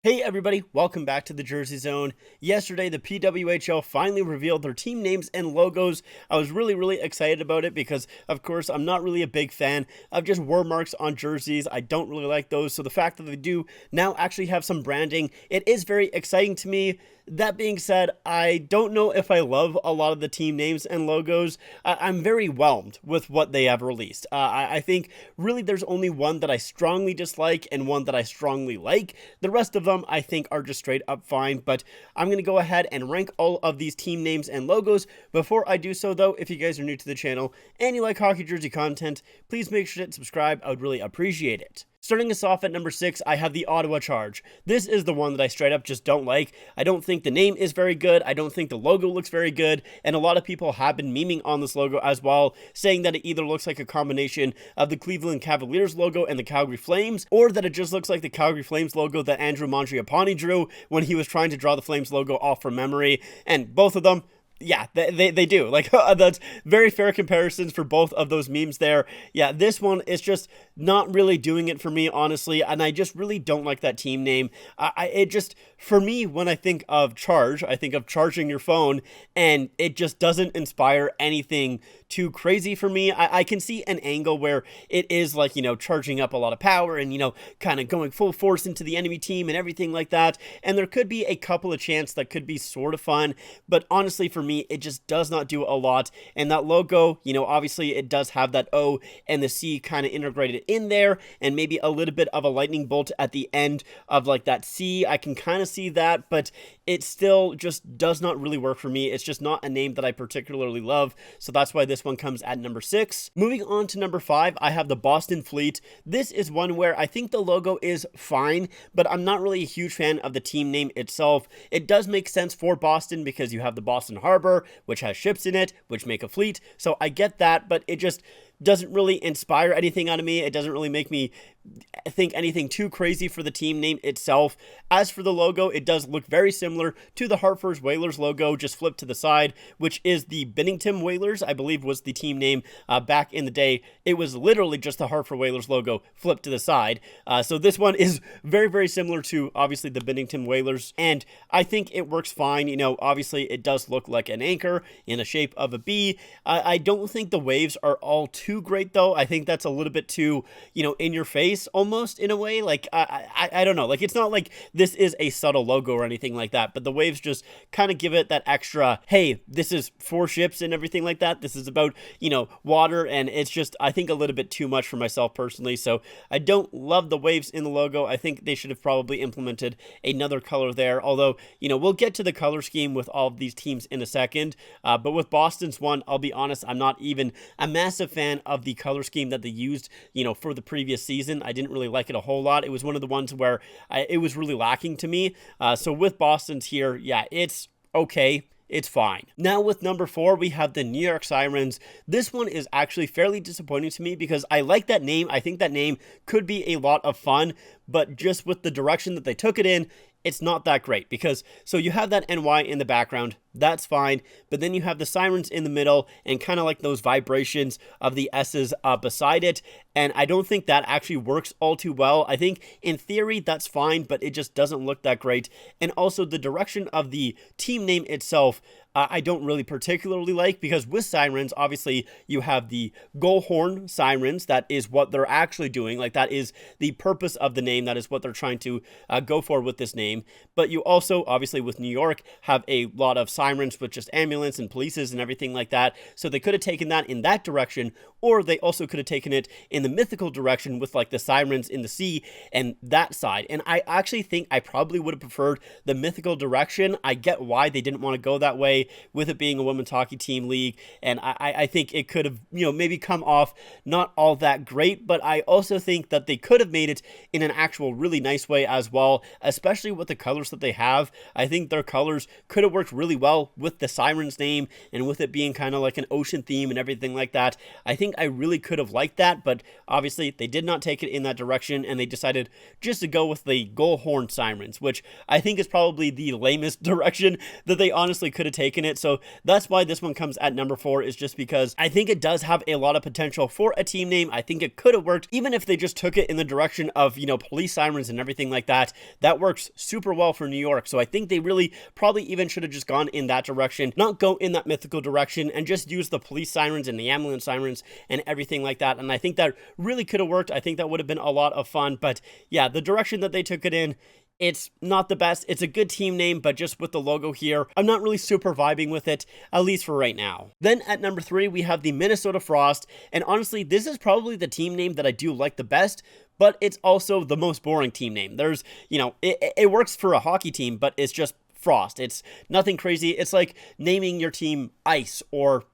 Hey everybody, welcome back to the Jersey Zone. Yesterday, the Pwhl finally revealed their team names and logos. I was really excited about it because, of course, I'm not really a big fan of just word marks on jerseys. I don't really like those, so the fact that they do now actually have some branding, it is very exciting to me. That being said, I don't know if I love a lot of the team names and logos. I'm very whelmed with what they have released. I think really there's only one that I strongly dislike and one that I strongly like. The rest of them I think are just straight up fine, but I'm going to go ahead and rank all of these team names and logos. Before I do so though, if you guys are new to the channel and you like hockey jersey content, please make sure to subscribe. I would really appreciate it. Starting us off at number 6, I have the Ottawa Charge. This is the one that I straight up just don't like. I don't think the name is very good. I don't think the logo looks very good. And a lot of people have been memeing on this logo as well, saying that it either looks like a combination of the Cleveland Cavaliers logo and the Calgary Flames, or that it just looks like the Calgary Flames logo that Andrew Mangiapane drew when he was trying to draw the Flames logo off from memory. And both of them, yeah, they do. Like, that's very fair comparisons for both of those memes there. Yeah, this one is just not really doing it for me, honestly, and I just really don't like that team name. It just, for me, when I think of Charge, I think of charging your phone, and it just doesn't inspire anything too crazy for me. I can see an angle where it is like, charging up a lot of power and, kind of going full force into the enemy team and everything like that, and there could be a couple of chants that could be sort of fun, but honestly, for me, it just does not do a lot. And that logo, obviously it does have that O and the C kind of integrated in there, and maybe a little bit of a lightning bolt at the end of like that C. I can kind of see that, but it still just does not really work for me. It's just not a name that I particularly love, so that's why this one comes at number 6. Moving on to number 5, I have the Boston Fleet. This is one where I think the logo is fine, but I'm not really a huge fan of the team name itself. It does make sense for Boston because you have the Boston Harbor, which has ships in it, which make a fleet, so I get that, but it just doesn't really inspire anything out of me. It doesn't really make me think anything too crazy for the team name itself. As for the logo, it does look very similar to the Hartford Whalers logo, just flipped to the side, which is the Bennington Whalers, I believe was the team name back in the day. It was literally just the Hartford Whalers logo flipped to the side. So this one is very similar to, obviously, the Bennington Whalers, and I think it works fine. Obviously, it does look like an anchor in the shape of a B. I don't think the waves are all too great, though. I think that's a little bit too, in your face, almost, in a way. Like, I don't know. Like, it's not like this is a subtle logo or anything like that, but the waves just kind of give it that extra, hey, this is for ships and everything like that. This is about, water, and it's just, I think, a little bit too much for myself personally, so I don't love the waves in the logo. I think they should have probably implemented another color there, although, we'll get to the color scheme with all of these teams in a second, but with Boston's one, I'll be honest, I'm not even a massive fan of the color scheme that they used, for the previous season. I didn't really like it a whole lot. It was one of the ones where it was really lacking to me. So with Boston's here, yeah, it's okay. It's fine. Now with number 4, we have the New York Sirens. This one is actually fairly disappointing to me because I like that name. I think that name could be a lot of fun, but just with the direction that they took it in, it's not that great because, so you have that NY in the background, that's fine, but then you have the sirens in the middle and kind of like those vibrations of the S's beside it, and I don't think that actually works all too well. I think in theory that's fine, but it just doesn't look that great, and also the direction of the team name itself, I don't really particularly like, because with Sirens, obviously, you have the goal horn Sirens. That is what they're actually doing. Like, that is the purpose of the name. That is what they're trying to go for with this name. But you also, obviously, with New York, have a lot of sirens with just ambulance and polices and everything like that. So they could have taken that in that direction, or they also could have taken it in the mythical direction with, like, the sirens in the sea and that side. And I actually think I probably would have preferred the mythical direction. I get why they didn't want to go that way, with it being a women's hockey team league, and I think it could have, maybe come off not all that great, but I also think that they could have made it in an actual really nice way as well, especially with the colors that they have. I think their colors could have worked really well with the Sirens name, and with it being kind of like an ocean theme and everything like that. I think I really could have liked that, but obviously they did not take it in that direction, and they decided just to go with the goal horn Sirens, which I think is probably the lamest direction that they honestly could have taken it. So that's why this one comes at number 4, is just because I think it does have a lot of potential for a team name. I think it could have worked even if they just took it in the direction of, police sirens and everything like that, that works super well for New York. So I think they really probably even should have just gone in that direction, not go in that mythical direction, and just use the police sirens and the ambulance sirens and everything like that. And I think that really could have worked. I think that would have been a lot of fun. But yeah, the direction that they took it in, it's not the best. It's a good team name, but just with the logo here, I'm not really super vibing with it, at least for right now. Then at number 3, we have the Minnesota Frost. And honestly, this is probably the team name that I do like the best, but it's also the most boring team name. There's, it works for a hockey team, but it's just Frost. It's nothing crazy. It's like naming your team Ice or,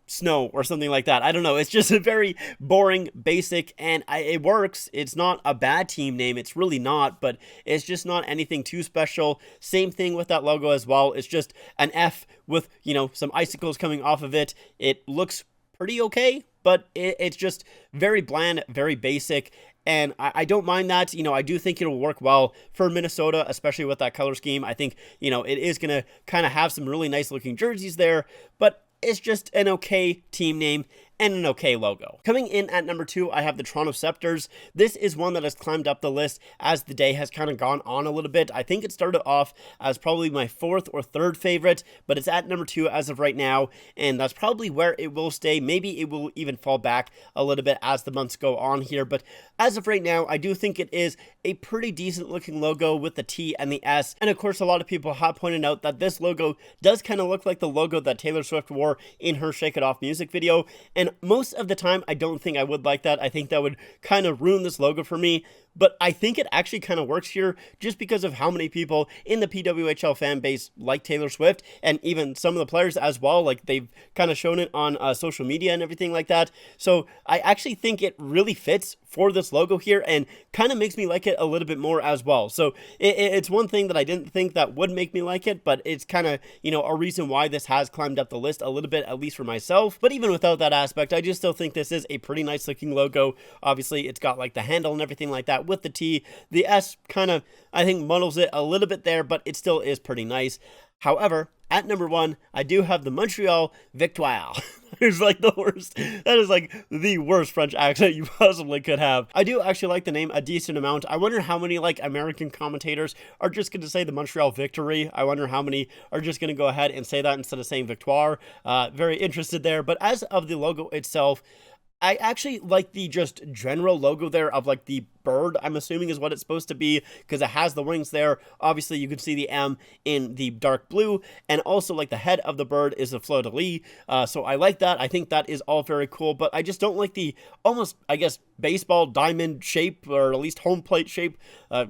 Snow or something like that. I don't know. It's just a very boring, basic, and it works. It's not a bad team name. It's really not, but it's just not anything too special. Same thing with that logo as well. It's just an F with, some icicles coming off of it. It looks pretty okay, but it's just very bland, very basic. And I don't mind that. I do think it'll work well for Minnesota, especially with that color scheme. I think, it is going to kind of have some really nice looking jerseys there, but it's just an okay team name and an okay logo. Coming in at number 2, I have the Tron of Scepters. This is one that has climbed up the list as the day has kind of gone on a little bit. I think it started off as probably my 4th or 3rd favorite, but it's at number 2 as of right now, and that's probably where it will stay. Maybe it will even fall back a little bit as the months go on here, but as of right now, I do think it is a pretty decent looking logo with the T and the S, and of course a lot of people have pointed out that this logo does kind of look like the logo that Taylor Swift wore in her Shake It Off music video, and most of the time, I don't think I would like that. I think that would kind of ruin this logo for me. But I think it actually kind of works here just because of how many people in the PWHL fan base like Taylor Swift, and even some of the players as well. Like, they've kind of shown it on social media and everything like that. So I actually think it really fits for this logo here and kind of makes me like it a little bit more as well. So it's one thing that I didn't think that would make me like it, but it's kind of, a reason why this has climbed up the list a little bit, at least for myself. But even without that aspect, I just still think this is a pretty nice looking logo. Obviously, it's got like the handle and everything like that with the T. The S kind of, I think, muddles it a little bit there, but it still is pretty nice. However, at number 1, I do have the Montreal Victory. It's like the worst. That is like the worst French accent you possibly could have. I do actually like the name a decent amount. I wonder how many like American commentators are just going to say the Montreal Victory. I wonder how many are just going to go ahead and say that instead of saying Victoire. Very interested there. But as of the logo itself, I actually like the just general logo there of like the bird, I'm assuming is what it's supposed to be, because it has the wings there. Obviously, you can see the M in the dark blue, and also like the head of the bird is a fleur-de-lis. So I like that. I think that is all very cool, but I just don't like the almost, I guess, baseball diamond shape, or at least home plate shape,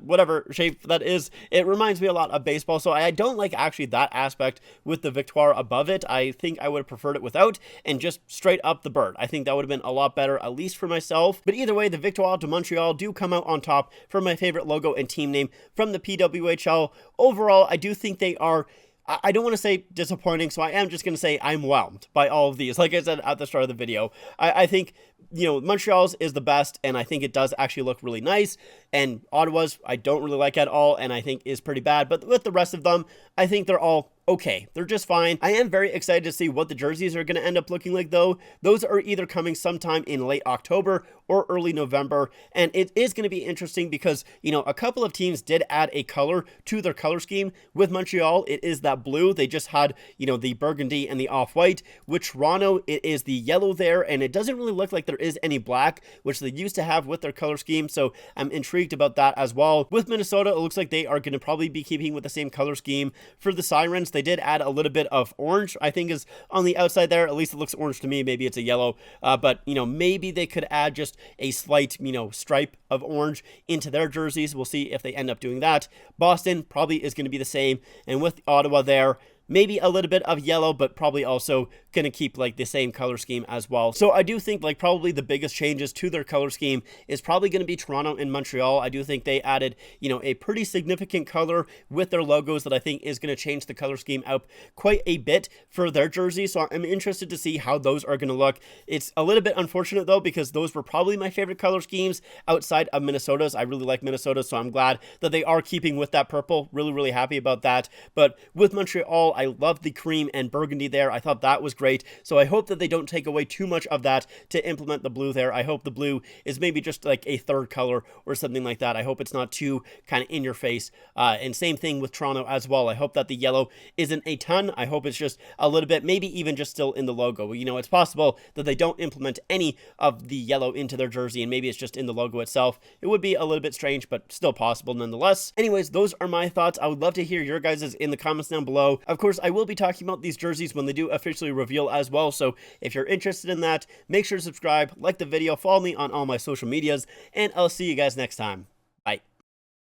whatever shape that is. It reminds me a lot of baseball, so I don't like actually that aspect with the Victoire above it. I think I would have preferred it without, and just straight up the bird. I think that would have been a lot better, at least for myself. But either way, the Victoire de Montreal do come out on top for my favorite logo and team name from the PWHL. Overall, I do think they are, I don't want to say disappointing, so I am just going to say I'm whelmed by all of these. Like I said at the start of the video, I think, Montreal's is the best, and I think it does actually look really nice, and Ottawa's I don't really like at all, and I think is pretty bad, but with the rest of them, I think they're all okay. They're just fine. I am very excited to see what the jerseys are going to end up looking like, though. Those are either coming sometime in late October or early November, and it is going to be interesting because, a couple of teams did add a color to their color scheme. With Montreal, it is that blue. They just had, the burgundy and the off-white. With Toronto, it is the yellow there, and it doesn't really look like there is any black, which they used to have with their color scheme, so I'm intrigued about that as well. With Minnesota, it looks like they are going to probably be keeping with the same color scheme. For the Sirens, they did add a little bit of orange, I think, is on the outside there. At least it looks orange to me. Maybe it's a yellow, but maybe they could add just a slight stripe of orange into their jerseys. We'll see if they end up doing that. Boston probably is going to be the same, and with Ottawa there, maybe a little bit of yellow, but probably also going to keep like the same color scheme as well. So I do think like probably the biggest changes to their color scheme is probably going to be Toronto and Montreal. I do think they added, a pretty significant color with their logos that I think is going to change the color scheme up quite a bit for their jerseys. So I'm interested to see how those are going to look. It's a little bit unfortunate though, because those were probably my favorite color schemes outside of Minnesota's. I really like Minnesota, so I'm glad that they are keeping with that purple. Really, really happy about that. But with Montreal, I love the cream and burgundy there. I thought that was great. So I hope that they don't take away too much of that to implement the blue there. I hope the blue is maybe just like a third color or something like that. I hope it's not too kind of in your face. And same thing with Toronto as well. I hope that the yellow isn't a ton. I hope it's just a little bit, maybe even just still in the logo. You know, it's possible that they don't implement any of the yellow into their jersey and maybe it's just in the logo itself. It would be a little bit strange, but still possible nonetheless. Anyways, those are my thoughts. I would love to hear your guys' in the comments down below. Of course, I will be talking about these jerseys when they do officially reveal as well. So if you're interested in that, make sure to subscribe, like the video, follow me on all my social medias, and I'll see you guys next time.